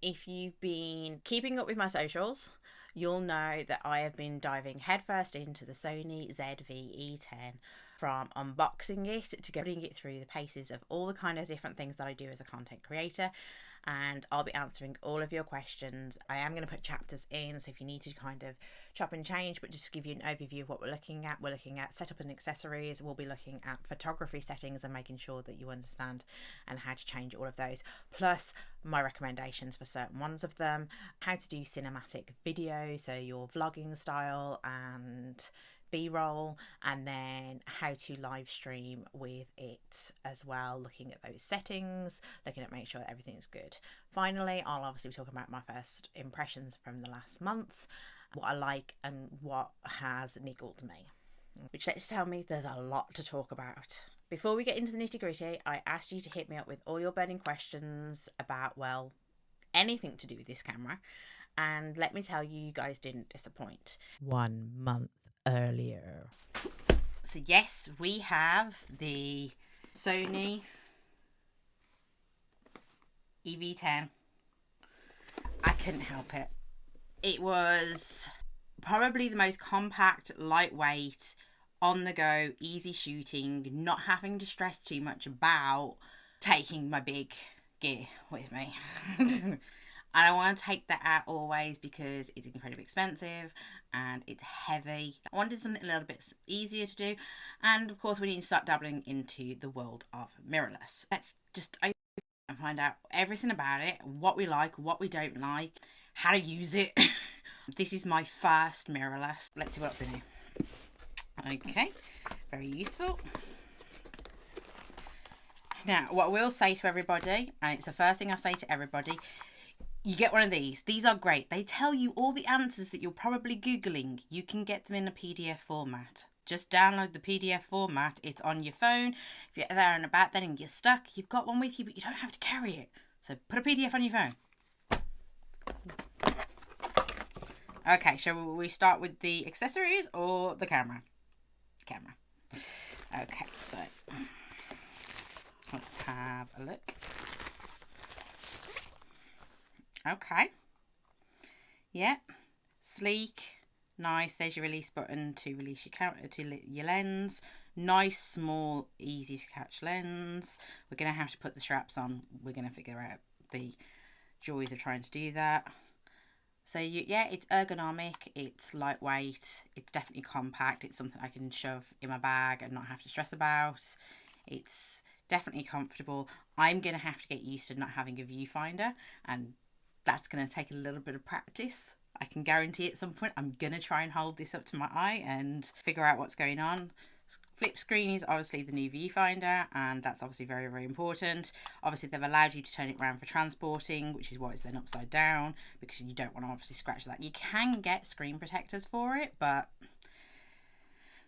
If you've been keeping up with my socials, you'll know that I have been diving headfirst into the Sony ZV-E10, from unboxing it to getting it through the paces of all the kind of different things that I do as a content creator. And I'll be answering all of your questions. I am going to put chapters in, so if you need to kind of chop and change, but just to give you an overview of what we're looking at setup and accessories. We'll be looking at photography settings and making sure that you understand and how to change all of those, plus my recommendations for certain ones of them, how to do cinematic video, so your vlogging style and b-roll, and then how to live stream with it as well, looking at those settings, looking at make sure that everything's good. Finally, I'll obviously be talking about my first impressions from the last month, what I like and what has niggled me, which lets tell me there's a lot to talk about. Before we get into the nitty gritty, I asked you to hit me up with all your burning questions about, well, anything to do with this camera, and let me tell you, you guys didn't disappoint. 1 month earlier. So yes, we have the Sony EV10. I couldn't help it. It was probably the most compact, lightweight, on the go, easy shooting, not having to stress too much about taking my big gear with me. I don't want to take that out always because it's incredibly expensive and it's heavy. I wanted something a little bit easier to do, and of course we need to start dabbling into the world of mirrorless. Let's just open and find out everything about it, what we like, what we don't like, how to use it. This is my first mirrorless. Let's see what's in here. Okay, very useful. Now, what I will say to everybody, and it's the first thing I say to everybody, you get one of these. These are great. They tell you all the answers that you're probably Googling. You can get them in a PDF format. Just download the PDF format. It's on your phone. If you're there and about then and you're stuck, you've got one with you, but you don't have to carry it. So put a PDF on your phone. Okay, shall we start with the accessories or the camera? Camera. Okay, so let's have a look. Okay. Yeah. Sleek. Nice. There's your release button to release your camera to your lens. Nice, small, easy to catch lens. We're going to have to put the straps on. We're going to figure out the joys of trying to do that. So yeah, it's ergonomic, it's lightweight, it's definitely compact. It's something I can shove in my bag and not have to stress about. It's definitely comfortable. I'm going to have to get used to not having a viewfinder, and that's going to take a little bit of practice. I can guarantee at some point I'm going to try and hold this up to my eye and figure out what's going on. Flip screen is obviously the new viewfinder, and that's obviously very, very important. Obviously, they've allowed you to turn it around for transporting, which is why it's then upside down, because you don't want to obviously scratch that. You can get screen protectors for it, but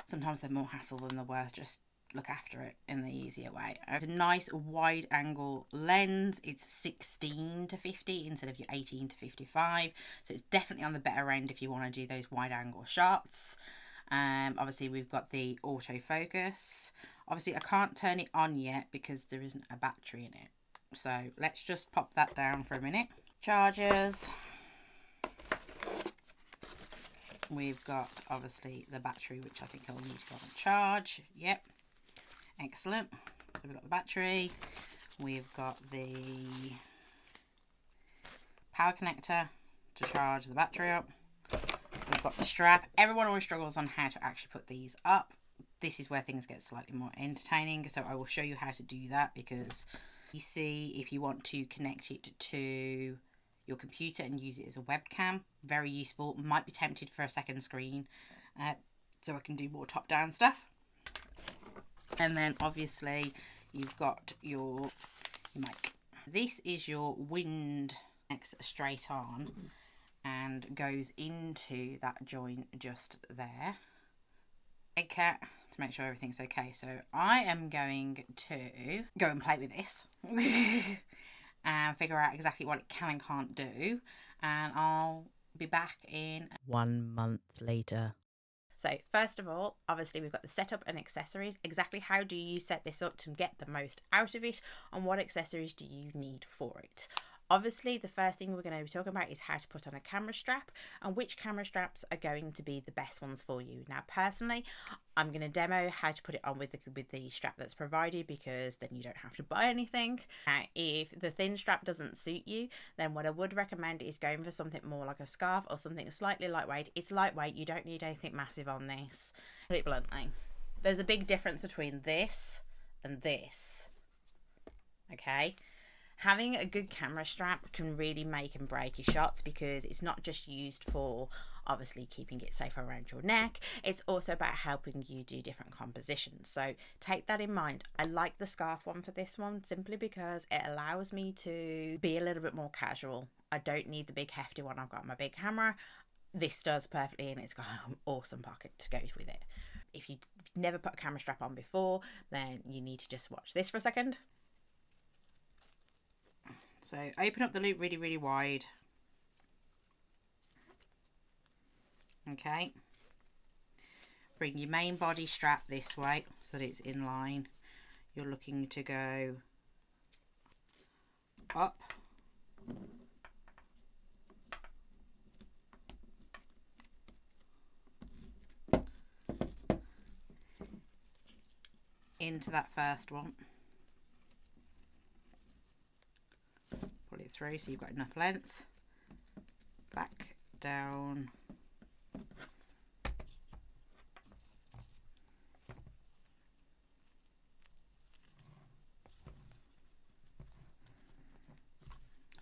sometimes they're more hassle than they're worth. Just look after it in the easier way. It's a nice wide angle lens. It's 16 to 50 instead of your 18 to 55. So it's definitely on the better end if you want to do those wide angle shots. Obviously we've got the autofocus. Obviously I can't turn it on yet because there isn't a battery in it. So let's just pop that down for a minute. Chargers. We've got obviously the battery, which I think I'll need to go on charge. Yep. Excellent. So we've got the battery. We've got the power connector to charge the battery up. We've got the strap. Everyone always struggles on how to actually put these up. This is where things get slightly more entertaining. So I will show you how to do that, because you see if you want to connect it to your computer and use it as a webcam, very useful. Might be tempted for a second screen so I can do more top-down stuff. And then obviously you've got your mic. This is your wind next straight on and goes into that joint just there. Egg cat to make sure everything's okay. So I am going to go and play with this and figure out exactly what it can and can't do, and I'll be back in 1 month later. So first of all, obviously we've got the setup and accessories. Exactly how do you set this up to get the most out of it, and what accessories do you need for it? Obviously, the first thing we're going to be talking about is how to put on a camera strap and which camera straps are going to be the best ones for you. Now, personally, I'm going to demo how to put it on with the strap that's provided, because then you don't have to buy anything. Now, if the thin strap doesn't suit you, then what I would recommend is going for something more like a scarf or something slightly lightweight. It's lightweight, you don't need anything massive on this. Put it bluntly, there's a big difference between this and this. Okay, having a good camera strap can really make and break your shots, because it's not just used for obviously keeping it safe around your neck, it's also about helping you do different compositions. So take that in mind. I like the scarf one for this one simply because it allows me to be a little bit more casual. I don't need the big hefty one I've got on my big camera. This does perfectly, and it's got an awesome pocket to go with it. If you've never put a camera strap on before, then you need to just watch this for a second. So open up the loop really, really wide. Okay. Bring your main body strap this way so that it's in line. You're looking to go up. Into that first one. Pull it through so you've got enough length. Back down.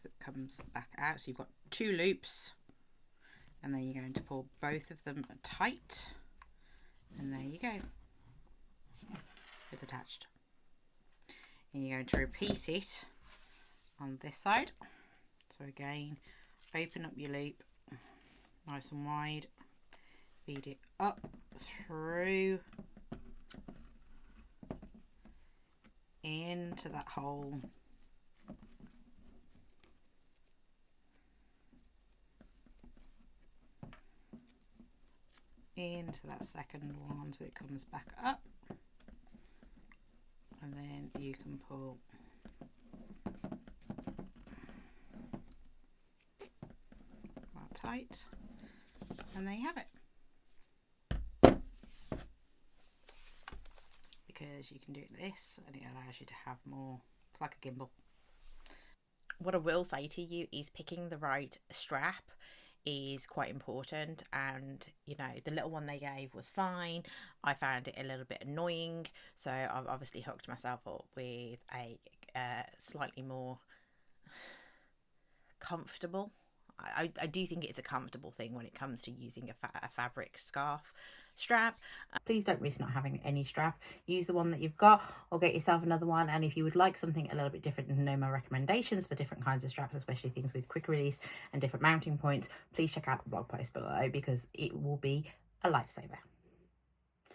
It comes back out, so you've got 2 loops, and then you're going to pull both of them tight, and there you go. It's attached. And you're going to repeat it on this side. So again, open up your loop nice and wide, feed it up through into that hole, into that second one so it comes back up, and then you can pull that tight, and there you have it. Because you can do this and it allows you to have more, it's like a gimbal. What I will say to you is picking the right strap is quite important, and you know, the little one they gave was fine. I found it a little bit annoying, so I've obviously hooked myself up with a slightly more comfortable. I do think it's a comfortable thing when it comes to using a fabric scarf strap. Please don't risk not having any strap. Use the one that you've got, or get yourself another one. And if you would like something a little bit different and know my recommendations for different kinds of straps, especially things with quick release and different mounting points, please check out the blog post below, because it will be a lifesaver.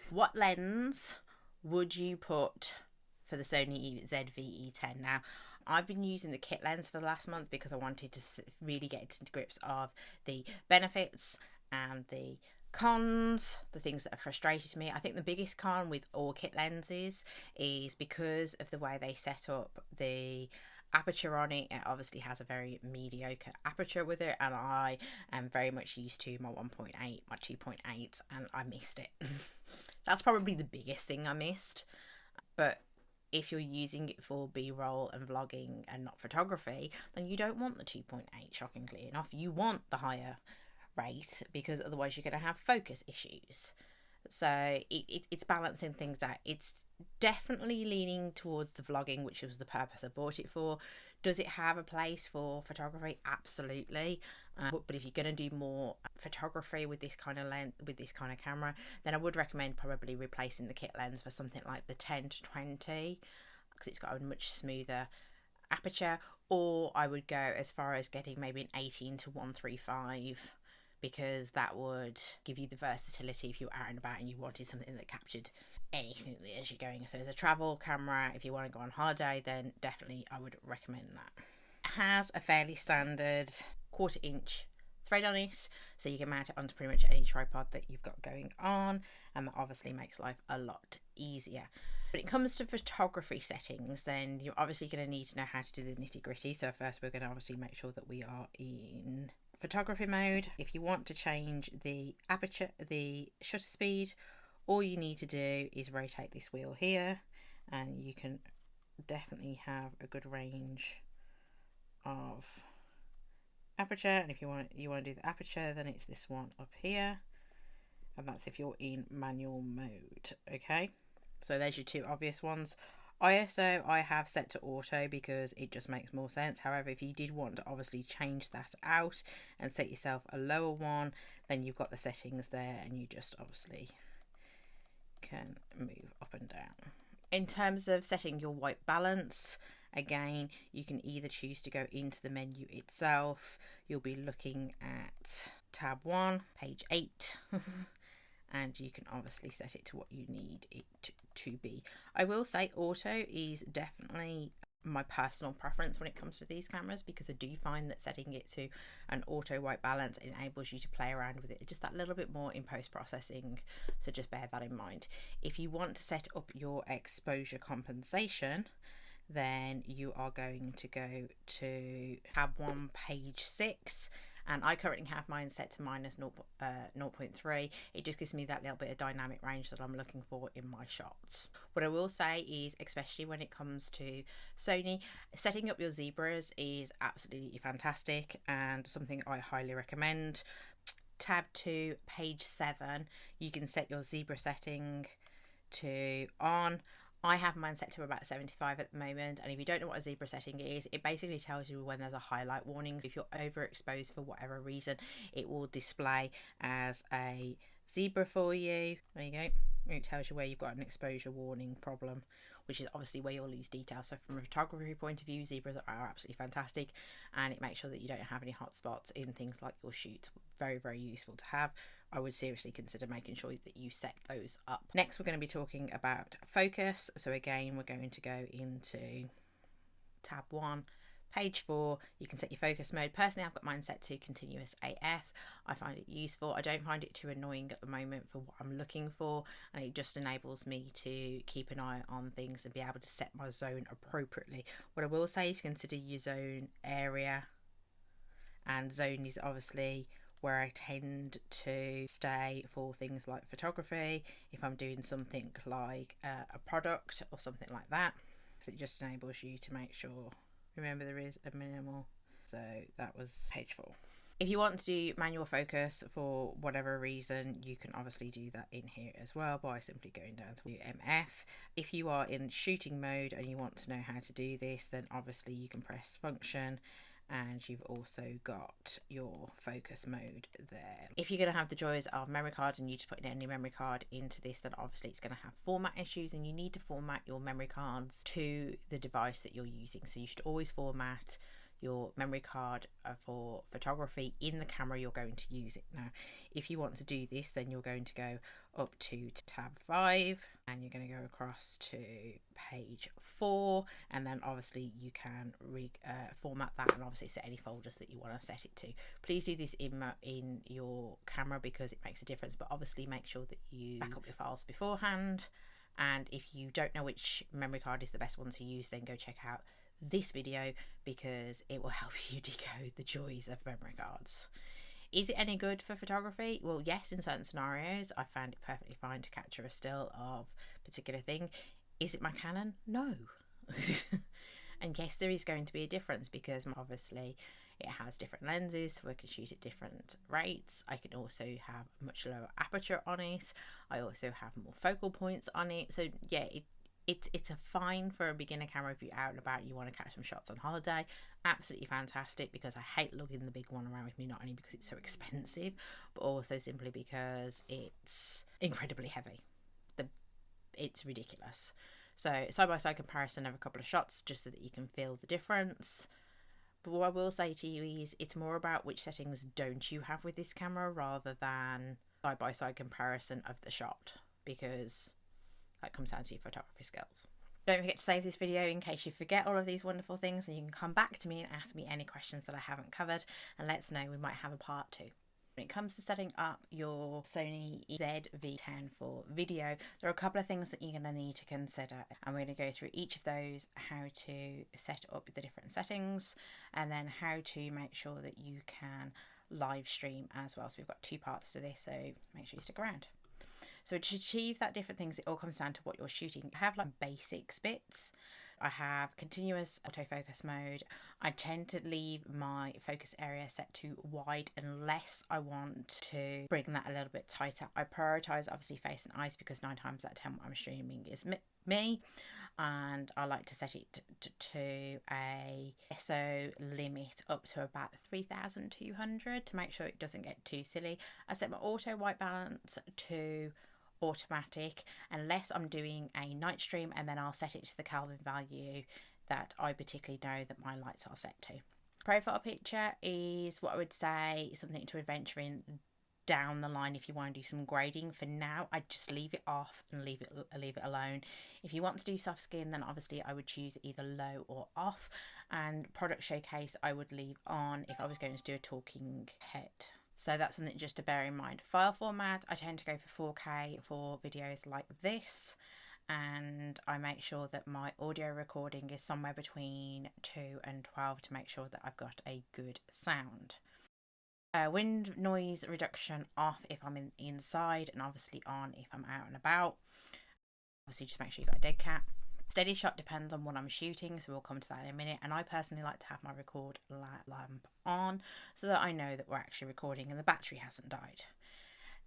What lens would you put for the Sony ZV-E10? Now, I've been using the kit lens for the last month because I wanted to really get into grips of the benefits and the cons, the things that have frustrated me. I think the biggest con with all kit lenses is because of the way they set up the aperture on it. It obviously has a very mediocre aperture with it, and I am very much used to my 1.8, my 2.8, and I missed it. That's probably the biggest thing I missed. But if you're using it for B-roll and vlogging and not photography, then you don't want the 2.8, shockingly enough. You want the higher rate, because otherwise you're going to have focus issues. So it's balancing things out. It's definitely leaning towards the vlogging, which was the purpose I bought it for. Does it have a place for photography? Absolutely. But if you're going to do more photography with this kind of lens, with this kind of camera, then I would recommend probably replacing the kit lens for something like the 10 to 20, because it's got a much smoother aperture. Or I would go as far as getting maybe an 18 to 135, because that would give you the versatility if you're out and about and you wanted something that captured anything as you're going. So as a travel camera, if you want to go on holiday, then definitely I would recommend that. It has a fairly standard 1/4 inch thread on it, so you can mount it onto pretty much any tripod that you've got going on, and that obviously makes life a lot easier. When it comes to photography settings, then you're obviously going to need to know how to do the nitty gritty. So first we're going to obviously make sure that we are in photography mode. If you want to change the aperture, the shutter speed, all you need to do is rotate this wheel here, and you can definitely have a good range of aperture. And if you want to do the aperture, then it's this one up here, and that's if you're in manual mode. Okay, so there's your two obvious ones. ISO I have set to auto because it just makes more sense. However, if you did want to obviously change that out and set yourself a lower one, then you've got the settings there, and you just obviously can move up and down. In terms of setting your white balance, again, you can either choose to go into the menu itself. You'll be looking at tab 1, page 8, and you can obviously set it to what you need it to be. I will say auto is definitely my personal preference when it comes to these cameras, because I do find that setting it to an auto white balance enables you to play around with it just that little bit more in post-processing, so just bear that in mind. If you want to set up your exposure compensation, then you are going to go to tab 1, page 6, and I currently have mine set to minus 0.3. It just gives me that little bit of dynamic range that I'm looking for in my shots. What I will say is, especially when it comes to Sony, setting up your zebras is absolutely fantastic and something I highly recommend. Tab 2, page 7, you can set your zebra setting to on. I have mine set to about 75 at the moment, and if you don't know what a zebra setting is, it basically tells you when there's a highlight warning. If you're overexposed for whatever reason, it will display as a zebra for you. There you go. It tells you where you've got an exposure warning problem, which is obviously where you'll lose detail. So from a photography point of view, zebras are absolutely fantastic, and it makes sure that you don't have any hot spots in things like your shoots. Very, very useful to have. I would seriously consider making sure that you set those up. Next, we're going to be talking about focus. So again, we're going to go into tab 1, page 4. You can set your focus mode. Personally, I've got mine set to continuous AF. I find it useful. I don't find it too annoying at the moment for what I'm looking for, and it just enables me to keep an eye on things and be able to set my zone appropriately. What I will say is consider your zone area, and zone is obviously where I tend to stay for things like photography, if I'm doing something like a product or something like that. So it just enables you to make sure, remember there is a minimal. So that was page 4. If you want to do manual focus for whatever reason, you can obviously do that in here as well by simply going down to MF. If you are in shooting mode and you want to know how to do this, then obviously you can press function, and you've also got your focus mode there. If you're going to have the joys of memory cards and you just put in any memory card into this, then obviously it's going to have format issues, and you need to format your memory cards to the device that you're using. So you should always format your memory card for photography in the camera you're going to use it. Now, if you want to do this, then you're going to go up to tab 5, and you're going to go across to page 4, and then obviously you can format that and obviously set any folders that you want to set it to. Please do this in your camera because it makes a difference, but obviously make sure that you back up your files beforehand. And if you don't know which memory card is the best one to use, then go check out this video because it will help you decode the joys of memory cards. Is it any good for photography? Well, yes, in certain scenarios. I found it perfectly fine to capture a still of a particular thing. Is it my Canon? No. And yes, there is going to be a difference because obviously it has different lenses, so I can shoot at different rates. I can also have a much lower aperture on it. I also have more focal points on it. So yeah, it's a fine for a beginner camera if you're out and about, you want to catch some shots on holiday. Absolutely fantastic, because I hate lugging the big one around with me, not only because it's so expensive, but also simply because it's incredibly heavy. It's ridiculous. So side-by-side comparison of a couple of shots just so that you can feel the difference. But what I will say to you is it's more about which settings don't you have with this camera rather than side-by-side comparison of the shot, because that comes down to your photography skills. Don't forget to save this video in case you forget all of these wonderful things, and you can come back to me and ask me any questions that I haven't covered, and let's know, we might have a part 2. When it comes to setting up your Sony ZV-E10 for video, there are a couple of things that you're going to need to consider. I'm going to go through each of those, how to set up the different settings, and then how to make sure that you can live stream as well. So we've got two parts to this, so make sure you stick around. So to achieve that different things, it all comes down to what you're shooting. I have like basics bits. I have continuous autofocus mode. I tend to leave my focus area set to wide unless I want to bring that a little bit tighter. I prioritize obviously face and eyes because 9 times out of 10 what I'm streaming is me, and I like to set it to a ISO limit up to about 3200 to make sure it doesn't get too silly. I set my auto white balance to automatic unless I'm doing a night stream, and then I'll set it to the Kelvin value that I particularly know that my lights are set to. Profile picture is what I would say something to adventure in down the line if you want to do some grading. For now, I just leave it off and leave it alone. If you want to do soft skin, then obviously I would choose either low or off, and product showcase I would leave on if I was going to do a talking head. So that's something just to bear in mind. File format, I tend to go for 4K for videos like this, and I make sure that my audio recording is somewhere between 2 and 12 to make sure that I've got a good sound. Wind noise reduction off if I'm inside, and obviously on if I'm out and about. Obviously just make sure you've got a dead cat. Steady shot depends on what I'm shooting, so we'll come to that in a minute. And I personally like to have my record lamp on so that I know that we're actually recording and the battery hasn't died.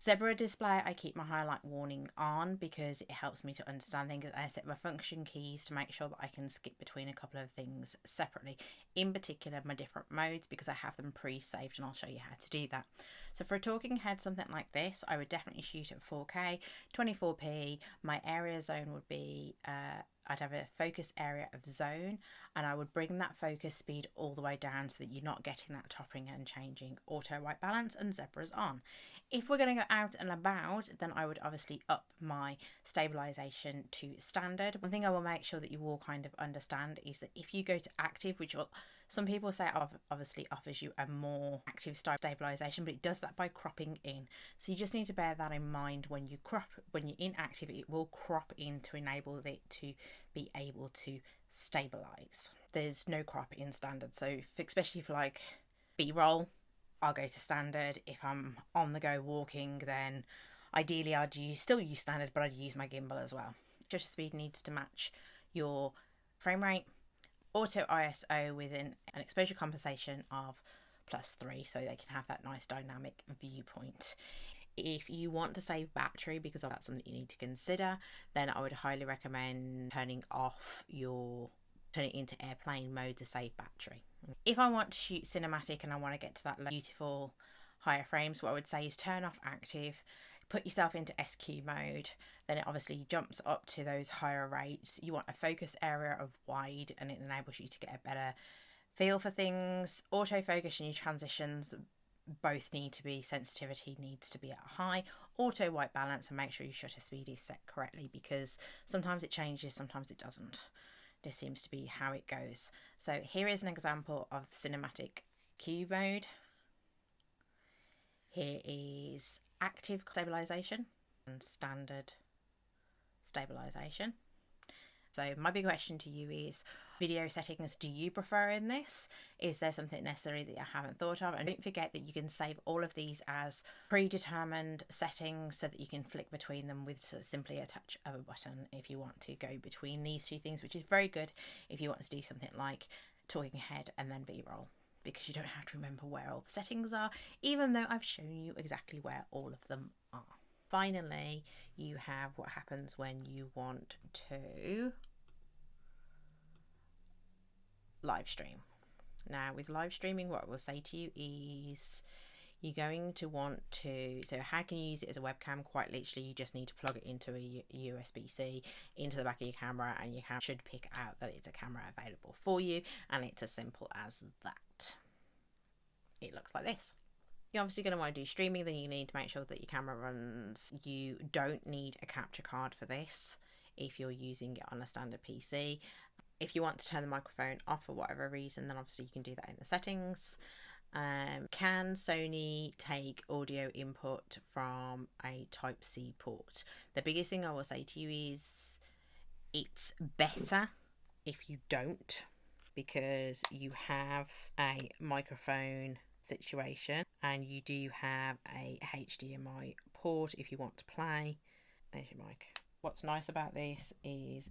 Zebra display, I keep my highlight warning on because it helps me to understand things. I set my function keys to make sure that I can skip between a couple of things separately. In particular, my different modes, because I have them pre-saved, and I'll show you how to do that. So for a talking head, something like this, I would definitely shoot at 4K, 24p. My area zone would be, I'd have a focus area of zone, and I would bring that focus speed all the way down so that you're not getting that topping and changing. Auto white balance and zebras on. If we're going to go out and about, then I would obviously up my stabilization to standard. One thing I will make sure that you all kind of understand is that if you go to active, which will, some people say obviously offers you a more active stabilization, but it does that by cropping in. So you just need to bear that in mind when you crop. When you're in active, it will crop in to enable it to be able to stabilize. There's no crop in standard, so especially for like B-roll, I'll go to standard. If I'm on the go walking, then ideally I'd still use standard, but I'd use my gimbal as well. Shutter speed needs to match your frame rate. Auto ISO with an exposure compensation of +3, so they can have that nice dynamic viewpoint. If you want to save battery, because that's something you need to consider, then I would highly recommend turning it into airplane mode to save battery. If I want to shoot cinematic and I want to get to that beautiful higher frames, what I would say is turn off active, put yourself into SQ mode, then it obviously jumps up to those higher rates. You want a focus area of wide, and it enables you to get a better feel for things. Autofocus and your transitions both need to be, sensitivity needs to be at high. Auto white balance, and make sure your shutter speed is set correctly, because sometimes it changes, sometimes it doesn't. This seems to be how it goes. So here is an example of the cinematic cube mode. Here is active stabilization and standard stabilization. So my big question to you is, video settings do you prefer in this? Is there something necessary that I haven't thought of? And don't forget that you can save all of these as predetermined settings so that you can flick between them with simply a touch of a button if you want to go between these two things, which is very good if you want to do something like talking head and then B-roll, because you don't have to remember where all the settings are, even though I've shown you exactly where all of them are. Finally, you have what happens when you want to live stream. Now with live streaming, what I will say to you is you're going to want to, so how can you use it as a webcam? Quite literally, you just need to plug it into a USB-C into the back of your camera, and you should pick out that it's a camera available for you, and it's as simple as that. It looks like this. You're obviously going to want to do streaming, then you need to make sure that your camera runs. You don't need a capture card for this if you're using it on a standard PC. If you want to turn the microphone off for whatever reason, then obviously you can do that in the settings. Can Sony take audio input from a Type-C port? The biggest thing I will say to you is it's better if you don't, because you have a microphone situation and you do have a HDMI port if you want to play. There's your mic. What's nice about this is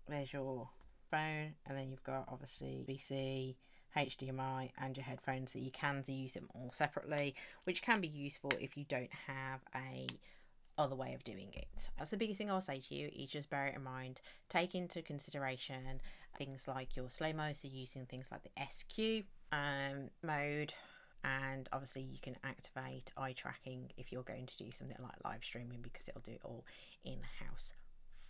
there's your phone, and then you've got obviously PC, HDMI and your headphones, so you can use them all separately, which can be useful if you don't have a other way of doing it. That's the biggest thing I'll say to you, is just bear it in mind, take into consideration things like your slow mo, so using things like the SQ mode, and obviously you can activate eye tracking if you're going to do something like live streaming, because it'll do it all in-house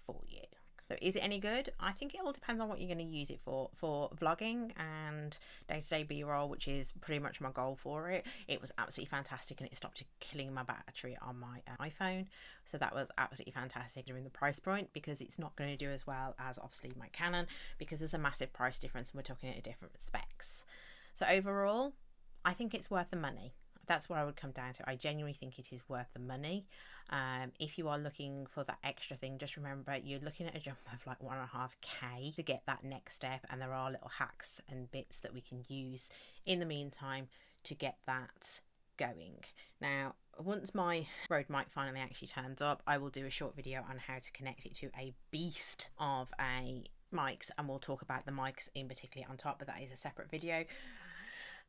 for you. So is it any good? I think it all depends on what you're going to use it for. For vlogging and day-to-day B-roll, which is pretty much my goal for it, it was absolutely fantastic, and it stopped killing my battery on my iPhone. So that was absolutely fantastic during the price point, because it's not going to do as well as obviously my Canon, because there's a massive price difference and we're talking at different specs. So overall, I think it's worth the money. That's what I would come down to. I genuinely think it is worth the money. If you are looking for that extra thing, just remember you're looking at a jump of like 1.5k to get that next step, and there are little hacks and bits that we can use in the meantime to get that going. Now, once my Rode mic finally actually turns up, I will do a short video on how to connect it to a beast of a mics, and we'll talk about the mics in particular on top, but that is a separate video.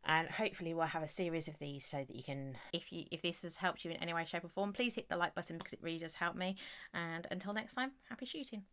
And hopefully we'll have a series of these so that you can, if this has helped you in any way, shape or form, please hit the like button, because it really does help me. And until next time, happy shooting.